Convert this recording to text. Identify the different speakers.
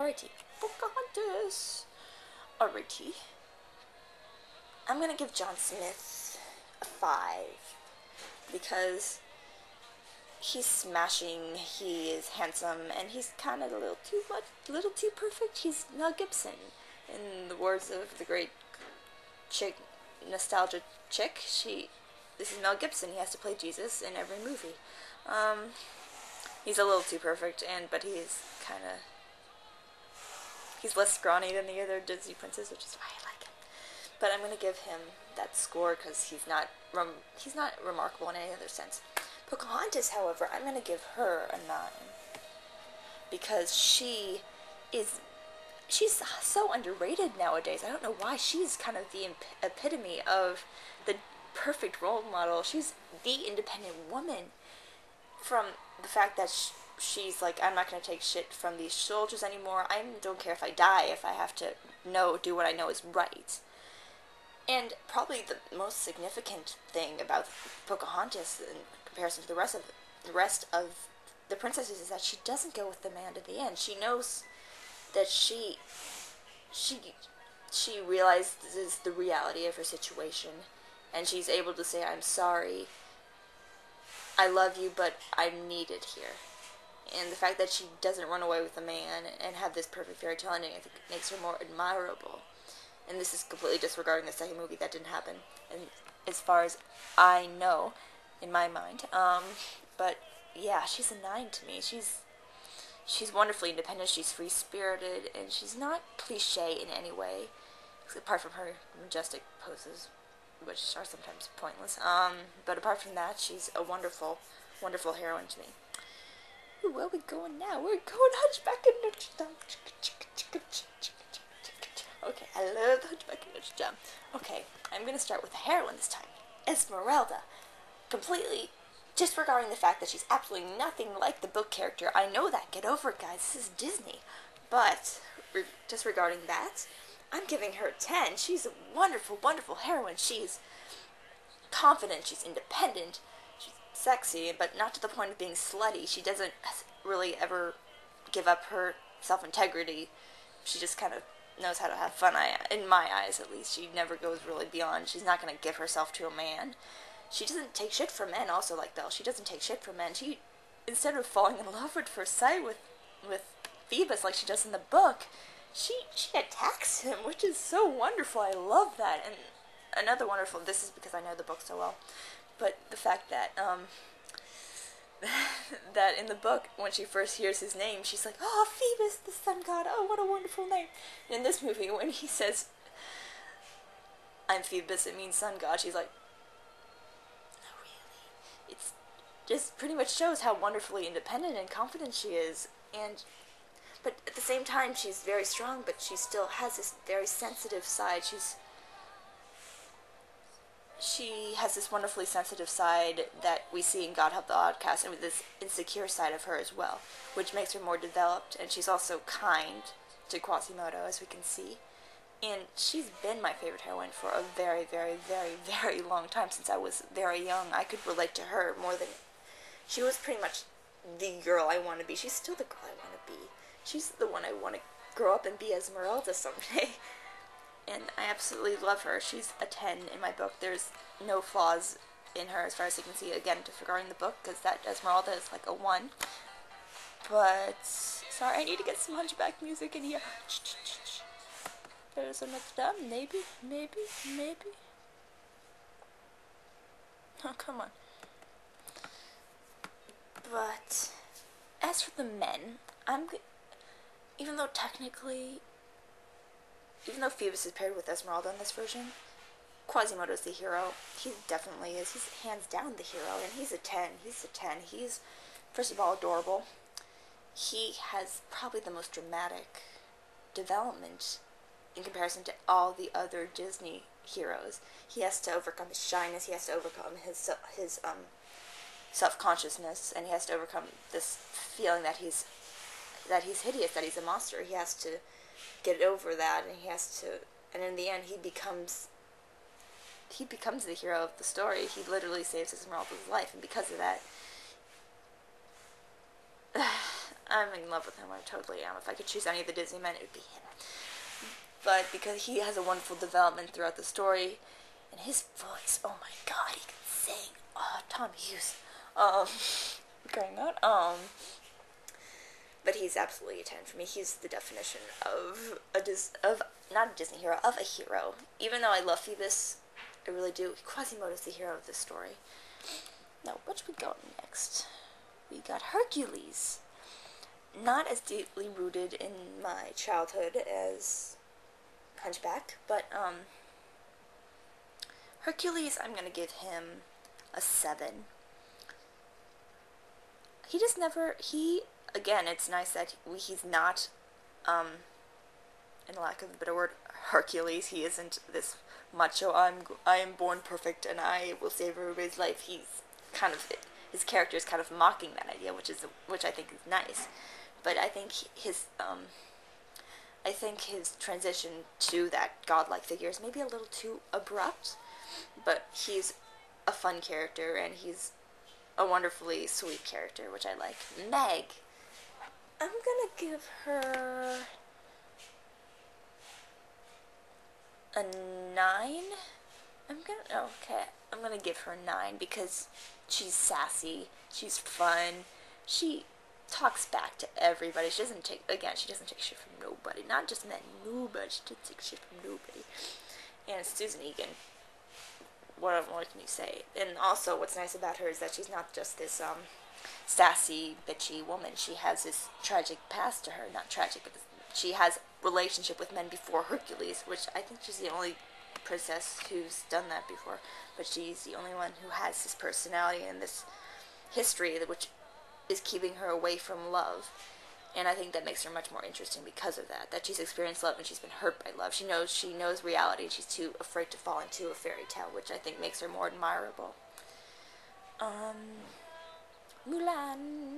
Speaker 1: Alrighty, Pocahontas. Alrighty, I'm gonna give John Smith a 5 because he's smashing, he is handsome, and he's kind of a little too perfect. He's Mel Gibson. In the words of the great nostalgia chick, this is Mel Gibson. He has to play Jesus in every movie. He's a little too perfect, but he's less scrawny than the other Disney princes, which is why I like him. But I'm gonna give him that score because he's not remarkable in any other sense. Pocahontas, however, I'm gonna give her a 9 because she's so underrated nowadays. I don't know why. She's kind of the epitome of the perfect role model. She's the independent woman. From the fact that she's like, I'm not going to take shit from these soldiers anymore. I don't care if I die, if I have to do what I know is right. And probably the most significant thing about Pocahontas in comparison to the rest of the princesses is that she doesn't go with the man to the end. She knows that she realizes the reality of her situation, and she's able to say, I'm sorry, I love you, but I'm needed here. And the fact that she doesn't run away with the man and have this perfect fairy tale ending, I think makes her more admirable. And this is completely disregarding the second movie. That didn't happen, and as far as I know, in my mind. But yeah, she's a 9 to me. She's wonderfully independent. She's free-spirited, and she's not cliche in any way, apart from her majestic poses, which are sometimes pointless. But apart from that, she's a wonderful, wonderful heroine to me. Ooh, where are we going now? We're going Hunchback in Notre Dame. Okay, I love the Hunchback in Notre Dame. Okay, I'm gonna start with the heroine this time, Esmeralda. Completely disregarding the fact that she's absolutely nothing like the book character. I know that. Get over it, guys. This is Disney. But disregarding that, I'm giving her a 10. She's a wonderful, wonderful heroine. She's confident. She's independent. She's sexy, but not to the point of being slutty. She doesn't really ever give up her self-integrity. She just kind of knows how to have fun, in my eyes at least. She never goes really beyond. She's not going to give herself to a man. She doesn't take shit from men also, like Belle. She doesn't take shit from men. She, instead of falling in love at first sight with Phoebus like she does in the book, she attacks him, which is so wonderful. I love that. And another wonderful, this is because I know the book so well, but the fact that that in the book, when she first hears his name, she's like, oh, Phoebus, the sun god, oh, what a wonderful name. And in this movie, when he says, I'm Phoebus, it means sun god, she's like, no, really? It's just pretty much shows how wonderfully independent and confident she is. But at the same time, she's very strong, but she still has this very sensitive side. She has this wonderfully sensitive side that we see in God Help the Outcast, and with this insecure side of her as well, which makes her more developed, and she's also kind to Quasimodo, as we can see. And she's been my favorite heroine for a very, very, very, very long time. Since I was very young, I could relate to her more than... She was pretty much the girl I want to be. She's still the girl I want to be. She's the one I want to grow up and be Esmeralda someday. And I absolutely love her. She's a 10 in my book. There's no flaws in her as far as you can see. Again, disregarding the book, because that Esmeralda is like a 1. But, sorry, I need to get some Hunchback music in here. There's another Dame. Maybe. Oh, come on. But, as for the men, even though Phoebus is paired with Esmeralda in this version, Quasimodo's the hero. He definitely is. He's hands down the hero, and he's a 10. He's, first of all, adorable. He has probably the most dramatic development in comparison to all the other Disney heroes. He has to overcome his shyness. He has to overcome his self-consciousness, and he has to overcome this feeling that he's hideous, that he's a monster. He has to get over that, and in the end, he becomes the hero of the story. He literally saves Esmeralda's life, and because of that, I'm in love with him. I totally am. If I could choose any of the Disney men, it would be him. But because he has a wonderful development throughout the story, and his voice, oh my god, he can sing. Oh, Tom Hughes. Going on. But he's absolutely a 10 for me. He's the definition of not a Disney hero, of a hero. Even though I love Phoebus, I really do. Quasimodo's the hero of this story. Now, what should we go next? We got Hercules. Not as deeply rooted in my childhood as Hunchback, but Hercules, I'm gonna give him a 7. He just never, again, it's nice that he's not, in lack of a better word, Hercules. He isn't this macho, I am born perfect and I will save everybody's life. He's kind of, his character is kind of mocking that idea, which I think is nice. But I think his transition to that godlike figure is maybe a little too abrupt, but he's a fun character, and he's a wonderfully sweet character, which I like. Meg, I'm gonna give her a 9. I'm gonna give her a 9 because she's sassy, she's fun, she talks back to everybody. She doesn't take shit from nobody. Not just men, nobody. She doesn't take shit from nobody. And Susan Egan, what can you say? And also, what's nice about her is that she's not just this sassy, bitchy woman. She has this tragic past to her. Not tragic, but she has relationship with men before Hercules, which I think she's the only princess who's done that before. But she's the only one who has this personality and this history, which is keeping her away from love. And I think that makes her much more interesting because of that she's experienced love and she's been hurt by love. She knows reality, and she's too afraid to fall into a fairy tale, which I think makes her more admirable. Mulan.